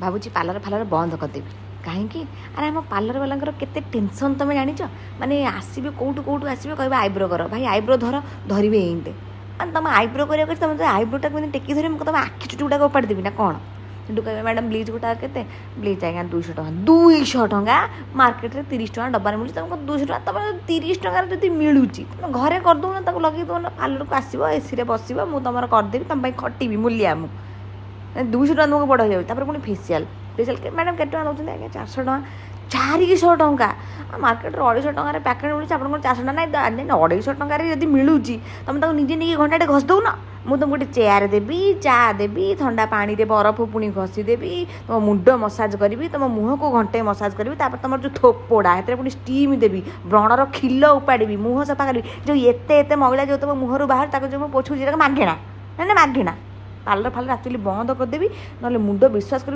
ଭାବୁଛି ପାର୍ଲର ଫାର୍ଲର ବନ୍ଦ କରିଦେବି। କାହିଁକି? ଆରେ ଆମ ପାର୍ଲର ବାଲାଙ୍କର କେତେ ଟେନସନ୍ ତୁମେ ଜାଣିଛ? ମାନେ ଆସିବେ କେଉଁଠୁ ଆସିବେ, କହିବେ ଆଇବ୍ରୋ କର। ଭାଇ ଆଇବ୍ରୋ ଧରିବେ ଏଇଟେ। ମାନେ ତୁମ ଆଇବ୍ରୋ କରିବାକୁ ଅଛି, ତୁମେ ତ ଆଇବ୍ରୋଟାକୁ ଏମିତି ଟେକି ଧରିବି, ତୁମ ଆଖି ଚୁଟି ଗୁଡ଼ାକ ଉପାଡ଼ି ଦେବି ନା କ'ଣ? ସେଠୁ କହିବେ ମ୍ୟାଡ଼ାମ୍ ବ୍ଲିଚ୍ ଗୋଟା କେତେ? ବ୍ଲିଚ୍ ଆଜ୍ଞା 200 ଟଙ୍କା। 200 ଟଙ୍କା? ମାର୍କେଟରେ 30 ଟଙ୍କା ଡବାରେ ମିଳୁଛି, ତୁମକୁ 200 ଟଙ୍କା? ତୁମେ 30 ଟଙ୍କାରେ ଯଦି ମିଳୁଛି ତୁମେ ଘରେ କରିଦେଉନ, ତାକୁ ଲଗେଇ ଦେଉନ। ପାର୍ଲରକୁ ଆସିବ, ଏସିରେ ବସିବ, ମୁଁ ତୁମର କରିଦେବି, ତୁମ ପାଇଁ ଖଟିବି ମୂଲିଆ ମୁଁ। 200 ଟଙ୍କା ତୁମକୁ ବଡ଼ ହେଇଯାଉଛି। ତାପରେ ପୁଣି ଫେସିଆଲ୍ ମ୍ୟାଡ଼ାମ୍ କେତେ ଟଙ୍କା ନେଉଛନ୍ତି? ଆଜ୍ଞା 400 ଟଙ୍କା। 400 ଟଙ୍କା? ମାର୍କେଟରେ 250 ଟଙ୍କାରେ ପ୍ୟାକେଟ୍ ମିଳୁଛି, ଆପଣଙ୍କର 400 ଟଙ୍କା? ନାଇଁ 250 ଟଙ୍କାରେ ଯଦି ମିଳୁଛି ତୁମେ ତାକୁ ନିଜେ ନେଇକି ଘଣ୍ଟାଟେ ଘଷି ଦେଉନ। ମୁଁ ତୁମକୁ ଗୋଟେ ଚେୟାର ଦେବି, ଚା ଦେବି, ଥଣ୍ଡା ପାଣିରେ ବରଫ ପୁଣି ଘଷିଦେବି, ତୁମ ମୁଣ୍ଡ ମସାଜ କରିବି, ତୁମ ମୁହଁକୁ ଘଣ୍ଟେ ମସାଜ କରିବି, ତାପରେ ତୁମର ଯେଉଁ ଥୋପଡ଼ା ସେଥିରେ ପୁଣି ଷ୍ଟିମ୍ ଦେବି, ବ୍ରଣର ଖିଲ ଉପାଡ଼ିବି, ମୁହଁ ସଫା କରିବି। ଯେଉଁ ଏତେ ମଇଳା ଯେଉଁ ତୁମ ମୁହଁରୁ ବାହାରୁ ତାକୁ ଯେଉଁ ମୁଁ ପୋଛୁଛି, ତାକୁ ମାଗେଣା। ନା ମାଗେଣା। ପାର୍ଲର ଫାର୍ଲର ଆକ୍ଚୁଆଲି ବନ୍ଦ କରିଦେବି, ନହେଲେ ମୁଣ୍ଡ ବିଶ୍ୱାସ କରି